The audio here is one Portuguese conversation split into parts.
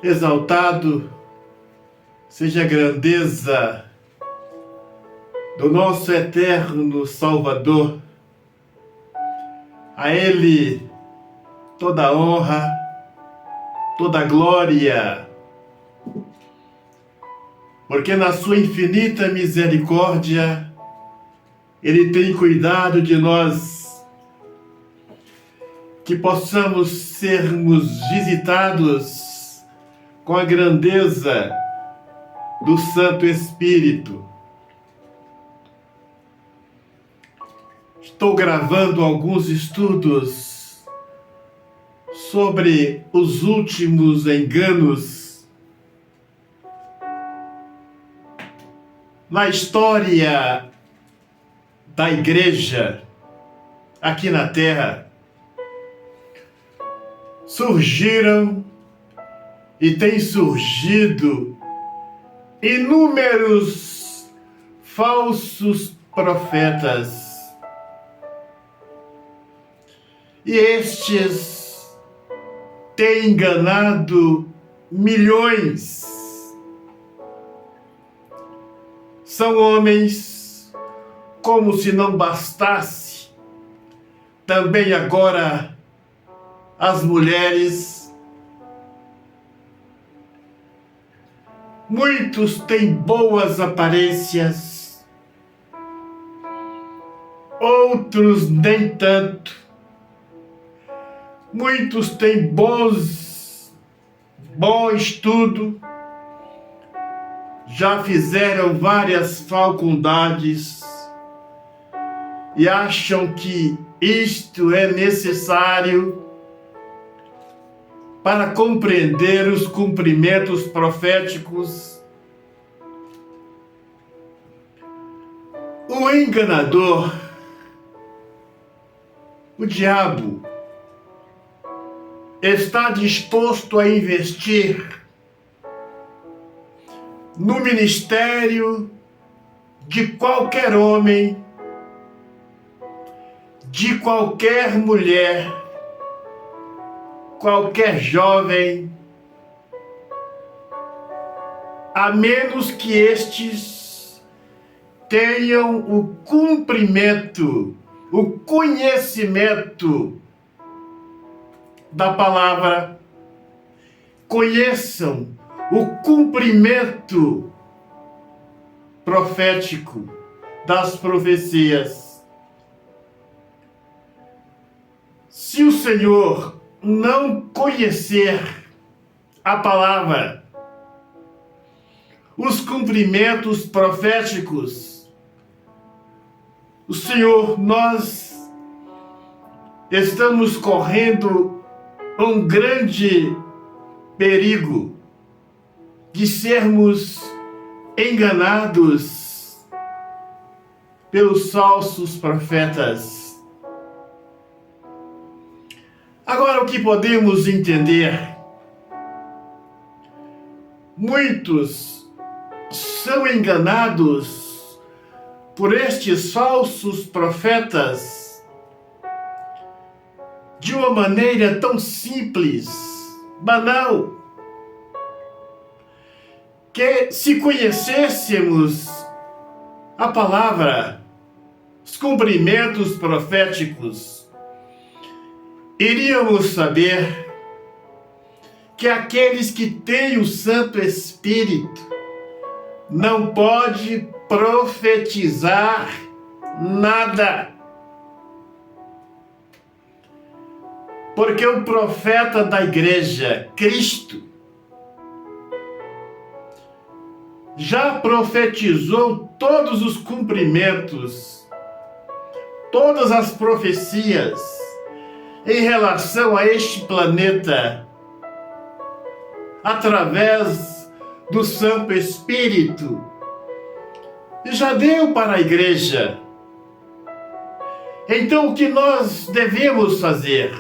Exaltado seja a grandeza do nosso eterno Salvador. A Ele toda a honra, toda a glória, porque na sua infinita misericórdia Ele tem cuidado de nós, que possamos sermos visitados com a grandeza do Santo Espírito. Estou gravando alguns estudos sobre os últimos enganos na história da Igreja aqui na Terra. Surgiram e têm surgido inúmeros falsos profetas. E estes têm enganado milhões. São homens, como se não bastasse, também agora as mulheres. Muitos têm boas aparências, outros nem tanto. Muitos têm bom estudo, já fizeram várias faculdades e acham que isto é necessário para compreender os cumprimentos proféticos. O enganador, o diabo, está disposto a investir no ministério de qualquer homem, de qualquer mulher, qualquer jovem, a menos que estes tenham o cumprimento, o conhecimento da palavra, conheçam o cumprimento profético das profecias. Se o Senhor não conhecer a palavra, os cumprimentos proféticos, o Senhor, nós estamos correndo um grande perigo de sermos enganados pelos falsos profetas. Agora, o que podemos entender? Muitos são enganados por estes falsos profetas de uma maneira tão simples, banal, que se conhecêssemos a palavra, os cumprimentos proféticos, iríamos saber que aqueles que têm o Santo Espírito não pode profetizar nada. Porque o profeta da igreja, Cristo, já profetizou todos os cumprimentos, todas as profecias em relação a este planeta, através do Santo Espírito, e já deu para a igreja. Então, o que nós devemos fazer?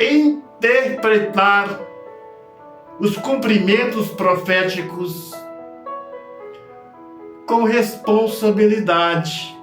Interpretar os cumprimentos proféticos com responsabilidade.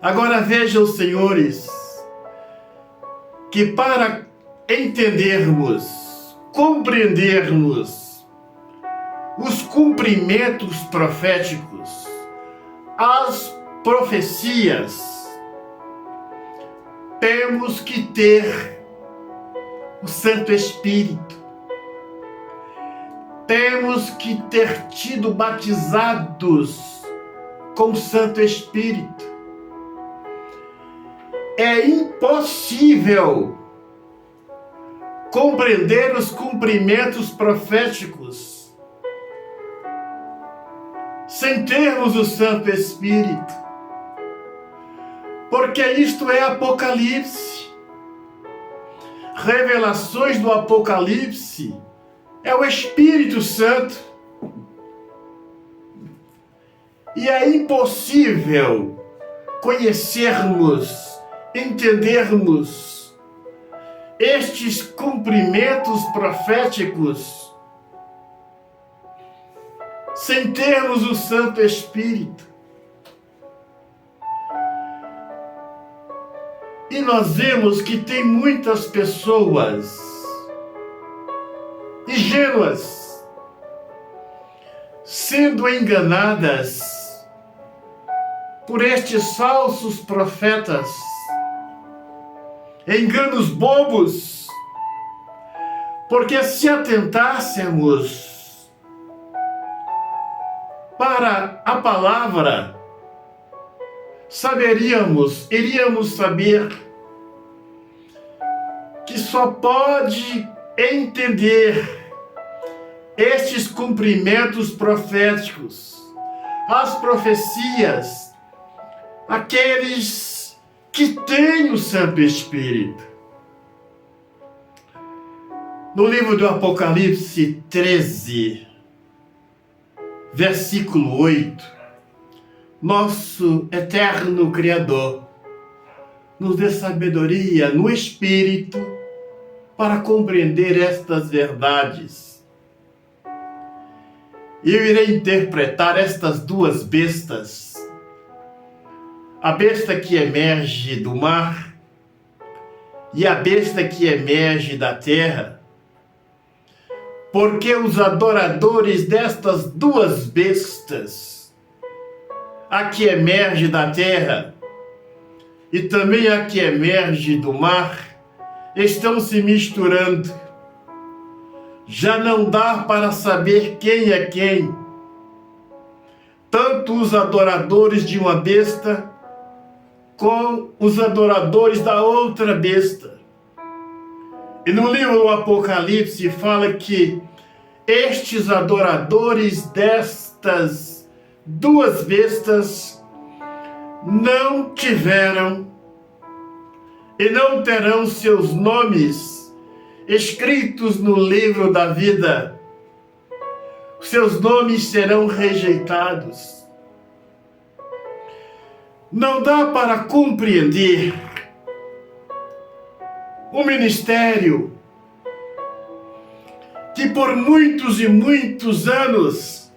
Agora vejam, senhores, que para entendermos, compreendermos os cumprimentos proféticos, as profecias, temos que ter o Santo Espírito. Temos que ter tido batizados com o Santo Espírito. É impossível compreender os cumprimentos proféticos sem termos o Santo Espírito. Porque isto é Apocalipse. Revelações do Apocalipse é o Espírito Santo. E é impossível conhecermos, entendermos estes cumprimentos proféticos sem termos o Santo Espírito. E nós vemos que tem muitas pessoas ingênuas sendo enganadas por estes falsos profetas, enganos bobos, porque se atentássemos para a palavra, iríamos saber que só pode entender estes cumprimentos proféticos, as profecias, aqueles que têm o Santo Espírito. No livro do Apocalipse 13, versículo 8, nosso eterno Criador nos dê sabedoria no Espírito para compreender estas verdades. Eu irei interpretar estas duas bestas, a besta que emerge do mar e a besta que emerge da terra, porque os adoradores destas duas bestas, a que emerge da terra e também a que emerge do mar, estão se misturando. Já não dá para saber quem é quem. Tanto os adoradores de uma besta, com os adoradores da outra besta. E no livro do Apocalipse fala que estes adoradores destas duas bestas não tiveram e não terão seus nomes escritos no livro da vida. Seus nomes serão rejeitados. Não dá para compreender o ministério que por muitos e muitos anos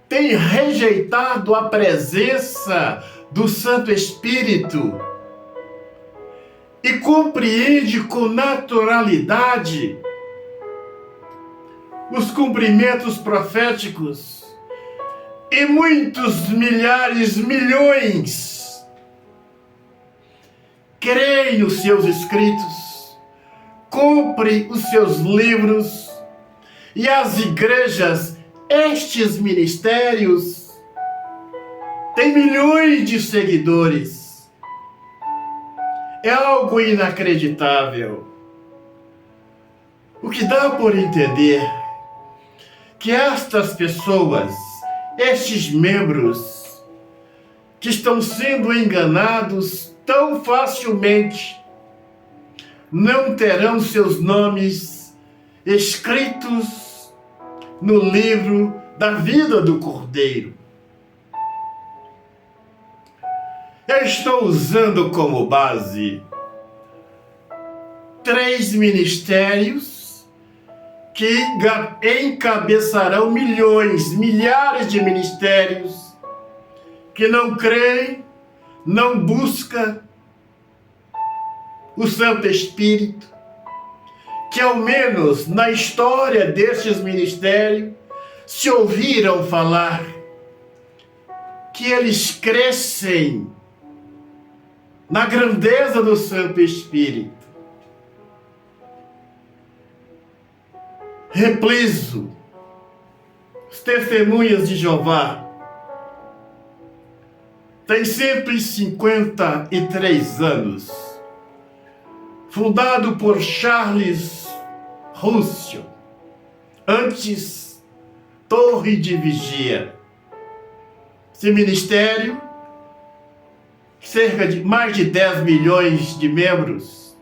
tem rejeitado a presença do Santo Espírito e compreende com naturalidade os cumprimentos proféticos, e muitos milhares, milhões creem nos seus escritos, compre os seus livros, e as igrejas, estes ministérios, têm milhões de seguidores. É algo inacreditável. O que dá por entender que estas pessoas, estes membros, que estão sendo enganados tão facilmente, não terão seus nomes escritos no livro da vida do Cordeiro. Eu estou usando como base 3 ministérios que encabeçarão milhões, milhares de ministérios que não creem, não buscam o Santo Espírito, que ao menos na história destes ministérios se ouviram falar que eles crescem na grandeza do Santo Espírito. Repliso, os testemunhas de Jeová têm 153 anos, fundado por Charles Russell, antes Torre de Vigia. Esse ministério, cerca de mais de 10 milhões de membros,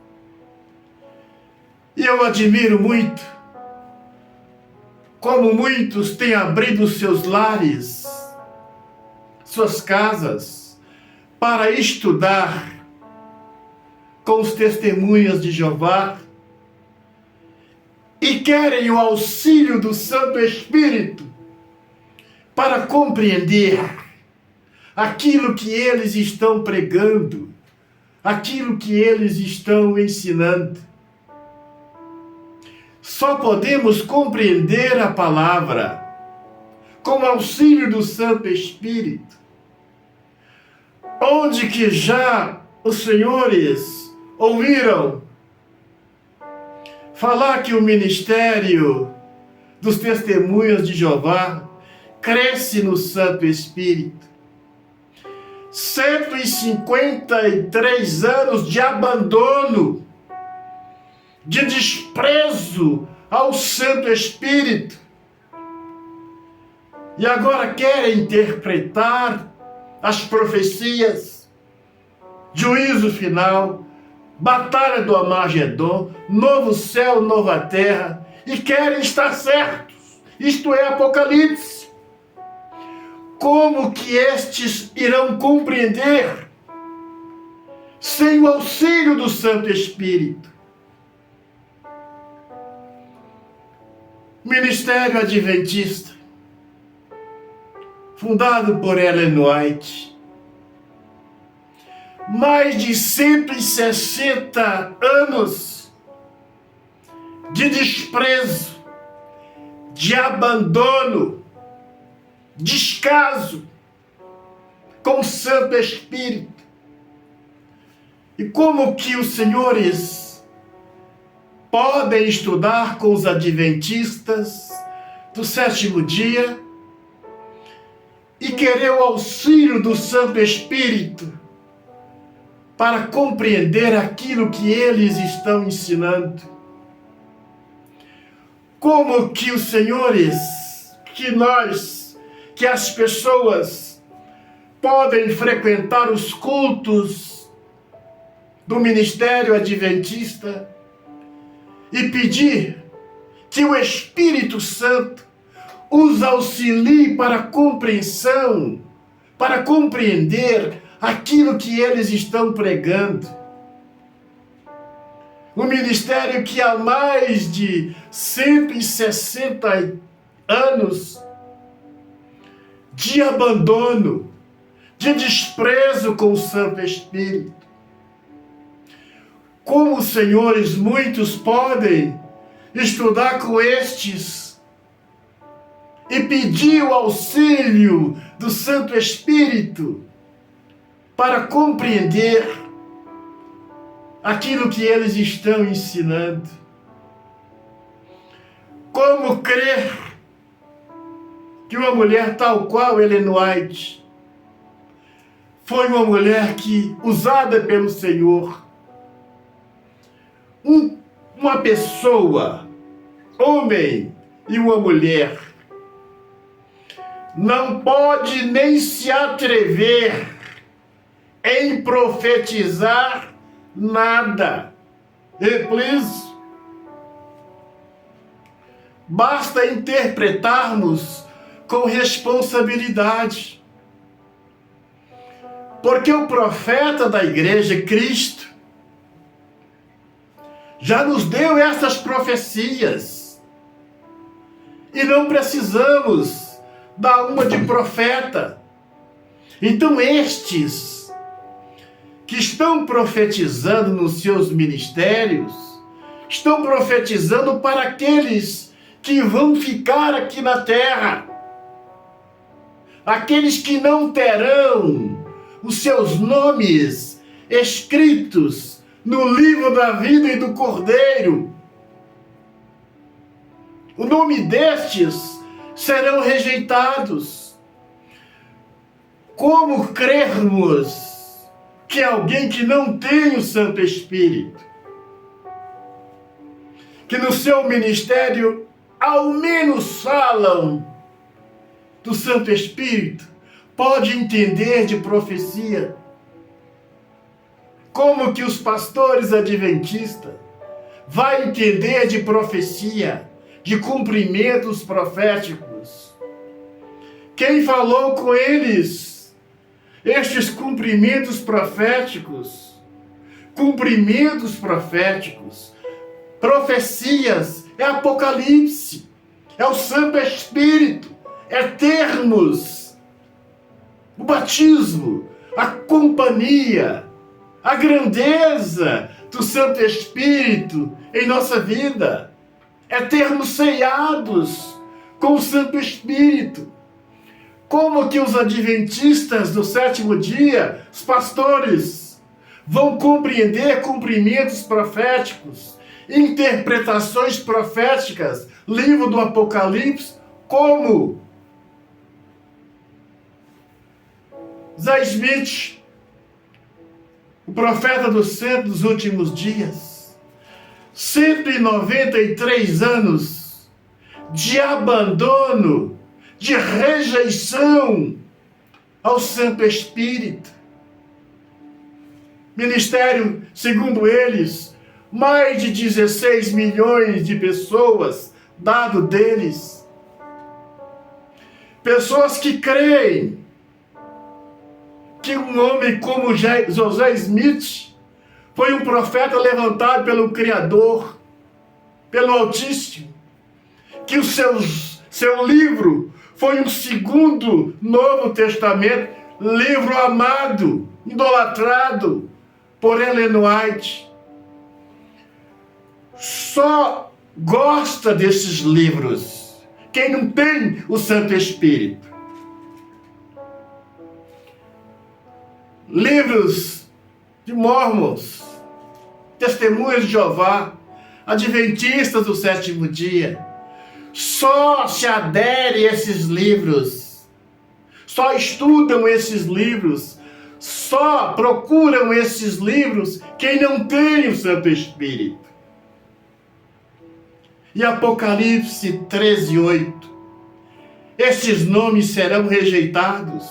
e eu admiro muito como muitos têm abrido seus lares, suas casas, para estudar com os testemunhas de Jeová e querem o auxílio do Santo Espírito para compreender aquilo que eles estão pregando, aquilo que eles estão ensinando. Só podemos compreender a palavra com o auxílio do Santo Espírito, onde que já os senhores ouviram falar que o ministério dos testemunhas de Jeová cresce no Santo Espírito. 153 anos de abandono, de desprezo ao Santo Espírito. E agora querem interpretar as profecias, juízo final, batalha do Armagedon, novo céu, nova terra, e querem estar certos. Isto é Apocalipse. Como que estes irão compreender sem o auxílio do Santo Espírito? Ministério Adventista, fundado por Ellen White, mais de 160 anos de desprezo, de abandono, descaso com o Santo Espírito. E como que os senhores podem estudar com os adventistas do sétimo dia e querer o auxílio do Santo Espírito para compreender aquilo que eles estão ensinando? Como que os senhores, que as pessoas podem frequentar os cultos do ministério adventista e pedir que o Espírito Santo os auxilie para a compreensão, para compreender aquilo que eles estão pregando? Um ministério que há mais de 160 anos de abandono, de desprezo com o Santo Espírito. Como os senhores, muitos podem estudar com estes e pedir o auxílio do Santo Espírito para compreender aquilo que eles estão ensinando? Como crer que uma mulher tal qual Ellen White foi uma mulher que, usada pelo Senhor, uma pessoa, homem e uma mulher, não pode nem se atrever em profetizar nada. Please. Basta interpretarmos com responsabilidade. Porque o profeta da igreja, Cristo, já nos deu essas profecias. E não precisamos dar uma de profeta. Então estes que estão profetizando nos seus ministérios Estão profetizando para aqueles que vão ficar aqui na terra. Aqueles que não terão os seus nomes escritos no livro da vida e do Cordeiro. O nome destes serão rejeitados. Como crermos que alguém que não tem o Santo Espírito, que no seu ministério ao menos falam do Santo Espírito, pode entender de profecia? Como que os pastores adventistas vão entender de profecia, de cumprimentos proféticos? Quem falou com eles estes cumprimentos proféticos? Cumprimentos proféticos, profecias, é Apocalipse, é o Santo Espírito, é termos, o batismo, a companhia, a grandeza do Santo Espírito em nossa vida. É termos ceiados com o Santo Espírito. Como que os adventistas do sétimo dia, os pastores, vão compreender cumprimentos proféticos, interpretações proféticas, livro do Apocalipse, como Zé Smith, o profeta dos últimos dias, 193 anos de abandono, de rejeição ao Santo Espírito. Ministério, segundo eles, mais de 16 milhões de pessoas, dado deles. Pessoas que creem que um homem como José Smith foi um profeta levantado pelo Criador, pelo Altíssimo, que o seu livro foi um segundo Novo Testamento, livro amado, idolatrado por Ellen White. Só gosta desses livros quem não tem o Santo Espírito. Livros de Mormons, Testemunhas de Jeová, Adventistas do sétimo dia, só se adere a esses livros, só estudam esses livros, só procuram esses livros quem não tem o Santo Espírito. E Apocalipse 13:8, esses nomes serão rejeitados,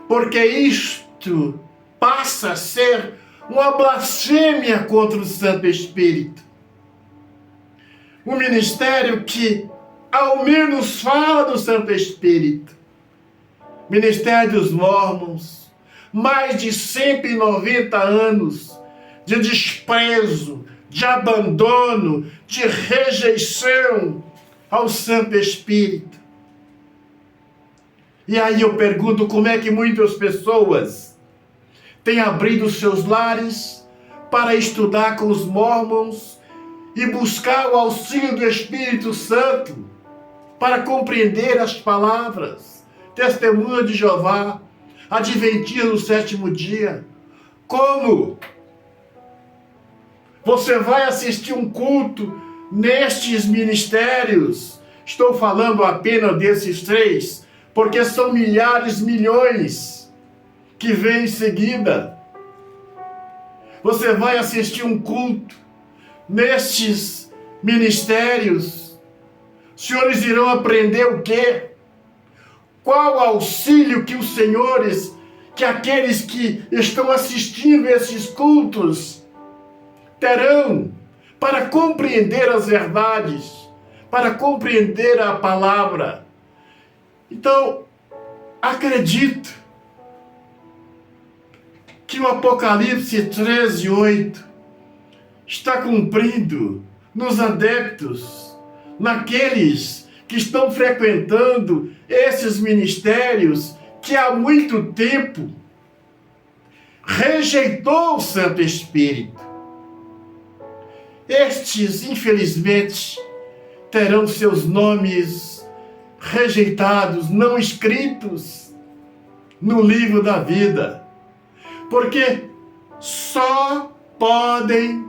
porque isto passa a ser uma blasfêmia contra o Santo Espírito. Um ministério que ao menos fala do Santo Espírito. Ministério dos Mormons, mais de 190 anos de desprezo, de abandono, de rejeição ao Santo Espírito. E aí eu pergunto, como é que muitas pessoas têm abrido seus lares para estudar com os Mormons e buscar o auxílio do Espírito Santo para compreender as palavras, Testemunha de Jeová, Adventistas do sétimo dia? Como? Você vai assistir um culto nestes ministérios? Estou falando apenas desses 3, porque são milhares, milhões que vêm em seguida. Você vai assistir um culto nestes ministérios? Os senhores irão aprender o quê? Qual auxílio que os senhores, que aqueles que estão assistindo esses cultos terão para compreender as verdades, para compreender a palavra? Então, acredito que o Apocalipse 13:8 está cumprindo nos adeptos, naqueles que estão frequentando esses ministérios que há muito tempo rejeitou o Santo Espírito. estes, infelizmente, terão seus nomes rejeitados, não escritos no livro da vida, porque só podem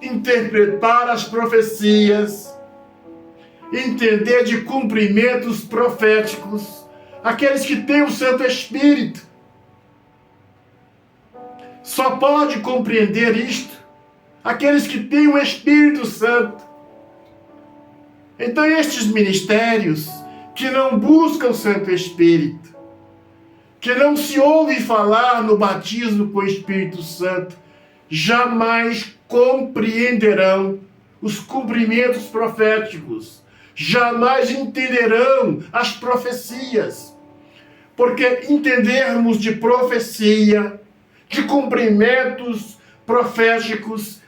interpretar as profecias, entender de cumprimentos proféticos, aqueles que têm o Santo Espírito. Só pode compreender isto aqueles que têm o Espírito Santo. Então estes ministérios que não buscam o Santo Espírito, que não se ouve falar no batismo com o Espírito Santo, jamais compreenderão os cumprimentos proféticos, jamais entenderão as profecias, porque entendermos de profecia, de cumprimentos proféticos,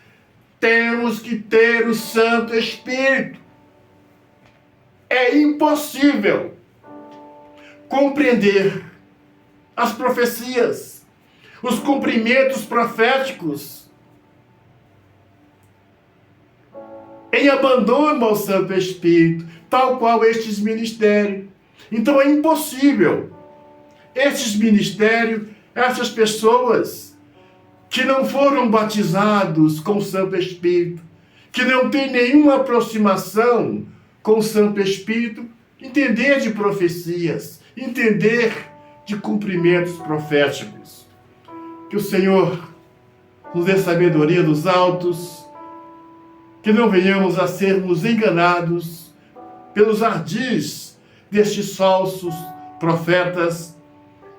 temos que ter o Santo Espírito. É impossível compreender as profecias, os cumprimentos proféticos, em abandono ao Santo Espírito, tal qual estes ministérios. Então é impossível estes ministérios, essas pessoas que não foram batizados com o Santo Espírito, que não têm nenhuma aproximação com o Santo Espírito, entender de profecias, entender de cumprimentos proféticos. Que o Senhor nos dê sabedoria dos altos, que não venhamos a sermos enganados pelos ardis destes falsos profetas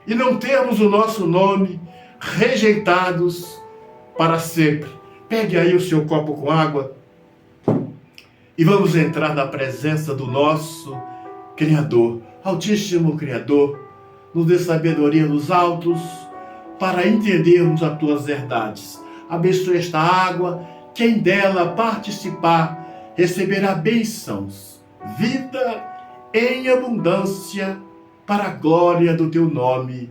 e não termos o nosso nome rejeitados para sempre. Pegue aí o seu copo com água e vamos entrar na presença do nosso Criador, Altíssimo Criador. Nos dê sabedoria dos altos para entendermos as tuas verdades. Abençoe esta água, quem dela participar receberá bênçãos, vida em abundância para a glória do teu nome.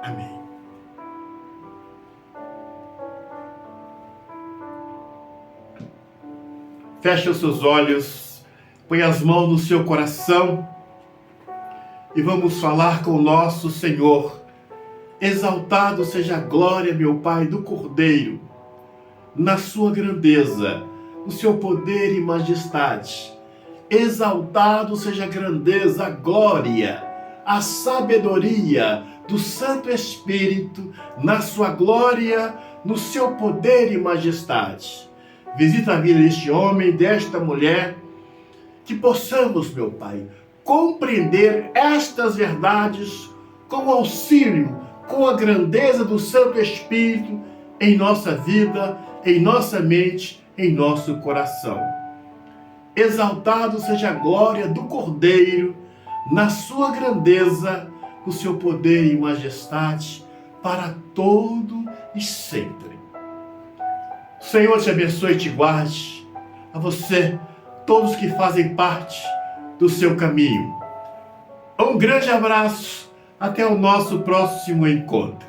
Amém. Feche os seus olhos, põe as mãos no seu coração e vamos falar com o nosso Senhor. Exaltado seja a glória, meu Pai, do Cordeiro, na sua grandeza, no seu poder e majestade. Exaltado seja a grandeza, a glória, a sabedoria do Santo Espírito, na sua glória, no seu poder e majestade. Visita a vida deste homem, desta mulher, que possamos, meu Pai, compreender estas verdades com o auxílio, com a grandeza do Santo Espírito em nossa vida, em nossa mente, em nosso coração. Exaltado seja a glória do Cordeiro, na sua grandeza, no seu poder e majestade, para todo e sempre. O Senhor te abençoe e te guarde, a você, todos que fazem parte do seu caminho. Um grande abraço, até o nosso próximo encontro.